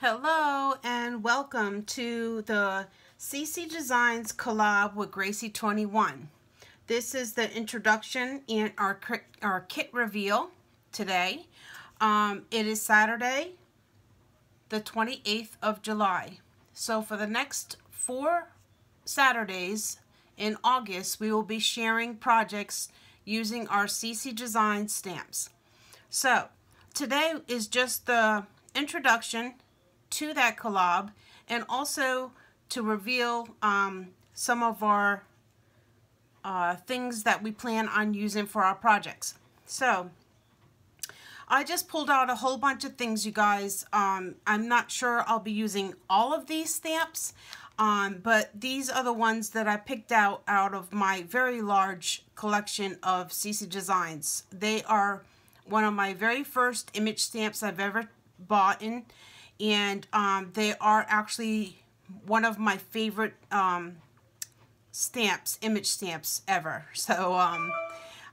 Hello and welcome to the CC Designs collab with Gracie 21. This is the introduction and our kit reveal today. It is Saturday, the 28th of July. So for the next 4 Saturdays in August, we will be sharing projects using our CC Designs stamps. So today is just the introduction to that collab, and also to reveal some of our things that we plan on using for our projects. So I just pulled out a whole bunch of things, you guys. I'm not sure I'll be using all of these stamps, but these are the ones that I picked out of my very large collection of CC Designs. They are one of my very first image stamps I've ever bought in. And they are actually one of my favorite image stamps ever. So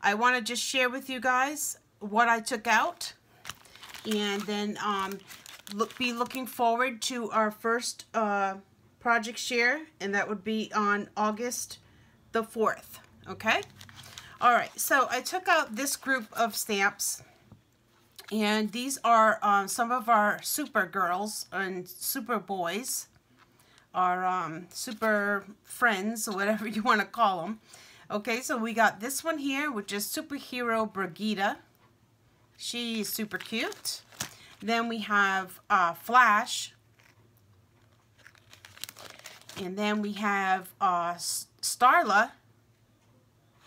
I want to just share with you guys what I took out, and then be looking forward to our first project share, and that would be on August the 4th. Okay? Alright, so I took out this group of stamps. And these are some of our super girls and super boys, our super friends, or whatever you want to call them. Okay, so we got this one here, which is Superhero Brigida. She is super cute. Then we have Flash. And then we have Starla.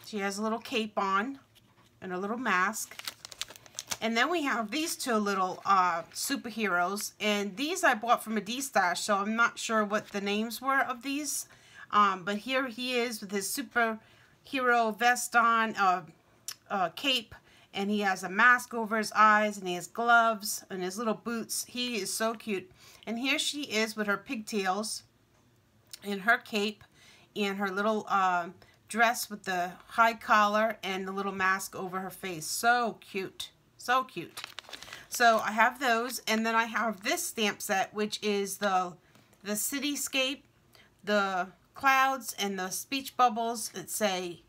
She has a little cape on and a little mask. And then we have these two little superheroes, and these I bought from a D-Stash, so I'm not sure what the names were of these. But here he is with his superhero vest on, cape, and he has a mask over his eyes, and he has gloves and his little boots. He is so cute. And here she is with her pigtails and her cape and her little dress with the high collar and the little mask over her face. So cute. So cute. So I have those, and then I have this stamp set, which is the cityscape, the clouds, and the speech bubbles that say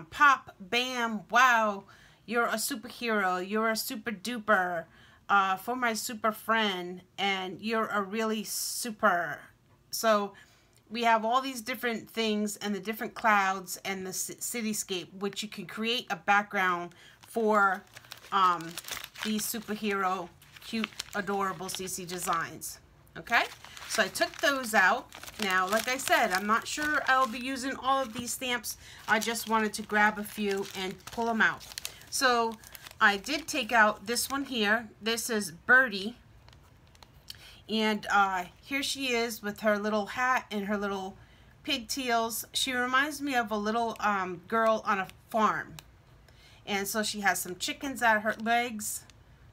pop, bam, wow, you're a superhero, you're a super duper, for my super friend, and you're a really super. So we have all these different things and the different clouds and the cityscape, which you can create a background for these superhero cute adorable CC Designs. Okay, so I took those out. Now, like I said, I'm not sure I'll be using all of these stamps. I just wanted to grab a few and pull them out. So I did take out this one here. This is Birdie, and here she is with her little hat and her little pigtails. She reminds me of a little girl on a farm. And so she has some chickens at her legs.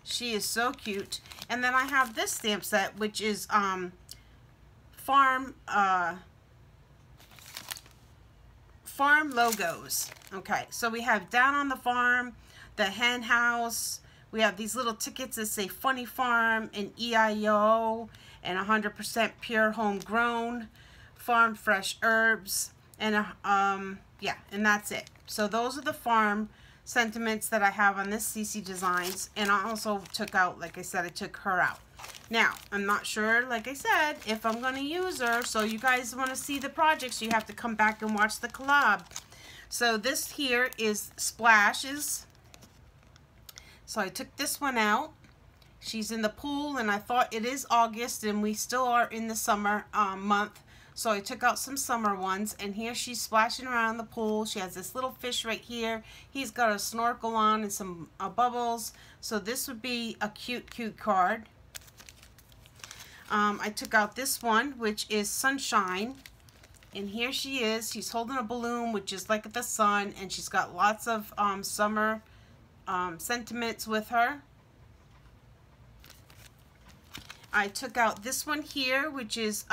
She is so cute. And then I have this stamp set, which is farm logos. Okay, so we have Down on the Farm, the Hen House. We have these little tickets that say Funny Farm and EIO and 100% pure homegrown, farm fresh herbs, and yeah, and that's it. So those are the farm sentiments that I have on this CC Designs, and I also took out, like I said, I took her out. Now, I'm not sure, like I said, if I'm going to use her, so you guys want to see the projects, you have to come back and watch the collab. So this here is Splashes. So I took this one out. She's in the pool, and I thought it is August, and we still are in the summer month. So I took out some summer ones, and here she's splashing around the pool. She has this little fish right here. He's got a snorkel on and some bubbles. So this would be a cute, cute card. I took out this one, which is Sunshine. And here she is. She's holding a balloon, which is like the sun, and she's got lots of summer sentiments with her. I took out this one here, which is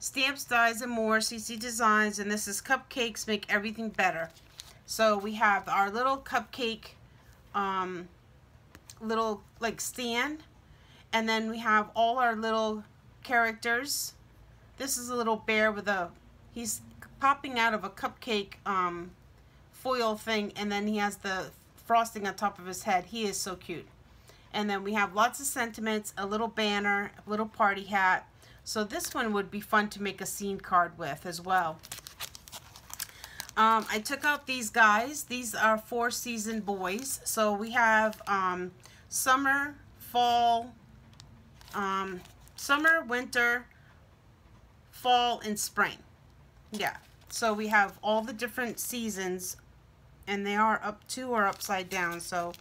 Stamps, Dies, and More, CC Designs, and this is Cupcakes Make Everything Better. So we have our little cupcake little like stand, and then we have all our little characters. This is a little bear with he's popping out of a cupcake foil thing, and then he has the frosting on top of his head. He is so cute. And then we have lots of sentiments, a little banner, a little party hat. So this one would be fun to make a scene card with as well. I took out these guys. These are 4-season boys. So we have summer, fall, summer, winter, fall, and spring. Yeah. So we have all the different seasons, and they are two are upside down. So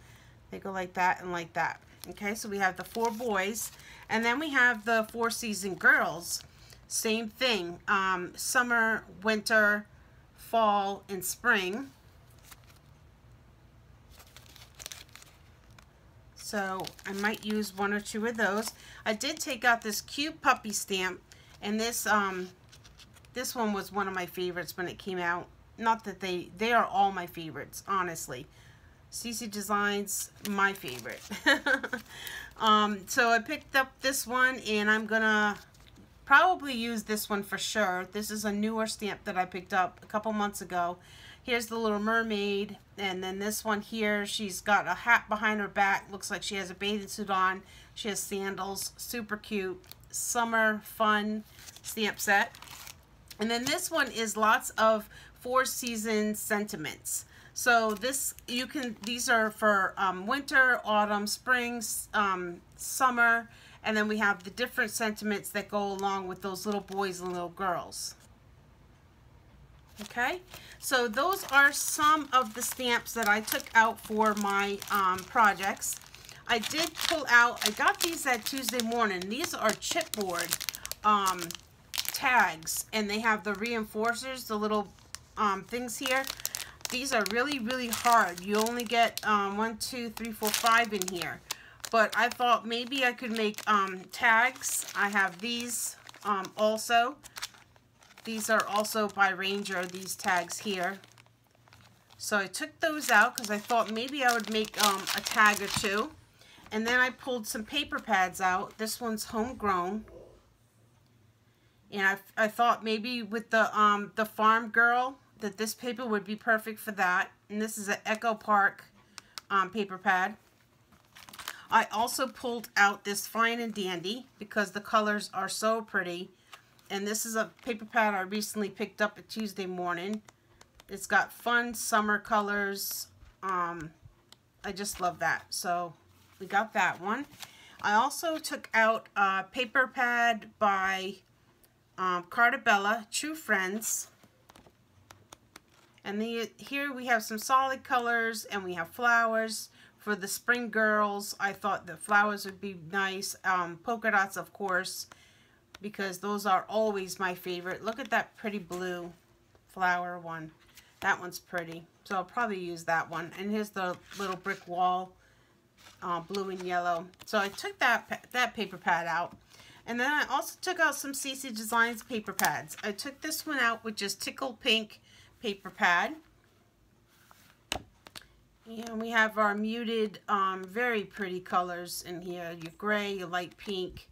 they go like that and like that. Okay, so we have the 4 boys, and then we have the 4-season girls. Same thing, summer, winter, fall, and spring. So I might use 1 or 2 of those. I did take out this cute puppy stamp, and this one was one of my favorites when it came out. Not that they are all my favorites, honestly. CC Designs, my favorite. So I picked up this one, and I'm gonna probably use this one for sure. This is a newer stamp that I picked up a couple months ago. Here's the little mermaid, and then this one here, she's got a hat behind her back. Looks like she has a bathing suit on. She has sandals. Super cute. Summer fun stamp set. And then this one is lots of 4-season sentiments. So these are for winter, autumn, spring, summer, and then we have the different sentiments that go along with those little boys and little girls. Okay, so those are some of the stamps that I took out for my projects. I did pull out, I got these at Tuesday morning. These are chipboard tags, and they have the reinforcers, the little things here. These are really, really hard. You only get 1, 2, 3, 4, 5 in here. But I thought maybe I could make tags. I have these also. These are also by Ranger, these tags here. So I took those out because I thought maybe I would make a tag or 2. And then I pulled some paper pads out. This one's homegrown. And I thought maybe with the Farm Girl, that this paper would be perfect for that. And this is an Echo Park paper pad. I also pulled out this Fine and Dandy because the colors are so pretty. And this is a paper pad I recently picked up at Tuesday morning. It's got fun summer colors. I just love that. So we got that one. I also took out a paper pad by Cartabella, True Friends. And here we have some solid colors, and we have flowers. For the spring girls, I thought the flowers would be nice. Polka dots, of course, because those are always my favorite. Look at that pretty blue flower one. That one's pretty. So I'll probably use that one. And here's the little brick wall, blue and yellow. So I took that paper pad out. And then I also took out some CC Designs paper pads. I took this one out, which is Tickle Pink paper pad. And we have our muted, very pretty colors in here. Your gray, your light pink.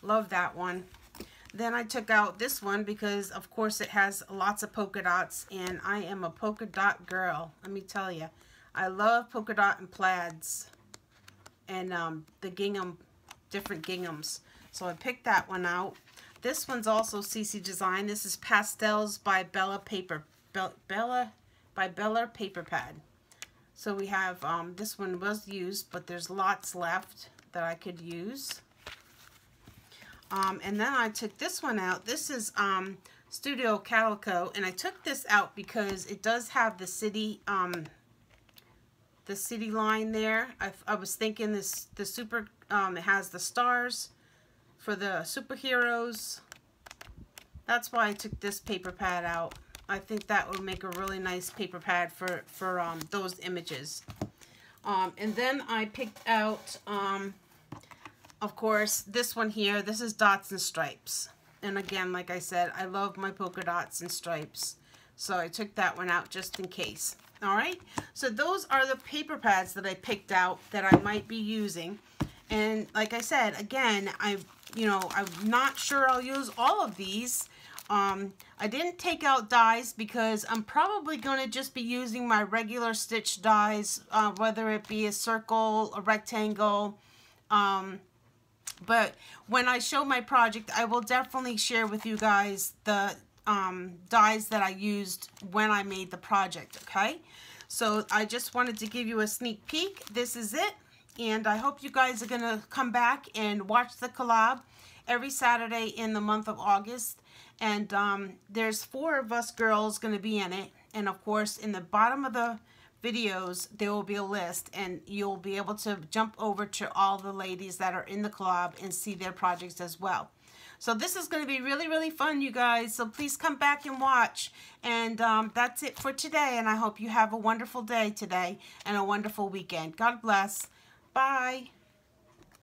Love that one. Then I took out this one because, of course, it has lots of polka dots. And I am a polka dot girl, let me tell you. I love polka dot and plaids. And the gingham, different ginghams. So I picked that one out. This one's also CC Design. This is Pastels by Bella Paper Pad. So we have, this one was used, but there's lots left that I could use. And then I took this one out. This is Studio Calico, and I took this out because it does have the city line there. I was thinking it has the stars for the superheroes. That's why I took this paper pad out. I think that would make a really nice paper pad for those images. And then I picked out, of course, this one here. This is Dots and Stripes. And again, like I said, I love my polka dots and stripes. So I took that one out just in case. Alright, so those are the paper pads that I picked out that I might be using. And like I said, again, you know, I'm not sure I'll use all of these. I didn't take out dies because I'm probably going to just be using my regular stitch dies, whether it be a circle, a rectangle. But when I show my project, I will definitely share with you guys the dies that I used when I made the project, okay? So I just wanted to give you a sneak peek. This is it, and I hope you guys are going to come back and watch the collab every Saturday in the month of August. And there's 4 of us girls going to be in it, and of course in the bottom of the videos there will be a list, and you'll be able to jump over to all the ladies that are in the collab and see their projects as well. So this is going to be really, really fun, you guys. So please come back and watch. And that's it for today. And I hope you have a wonderful day today and a wonderful weekend. God bless. Bye.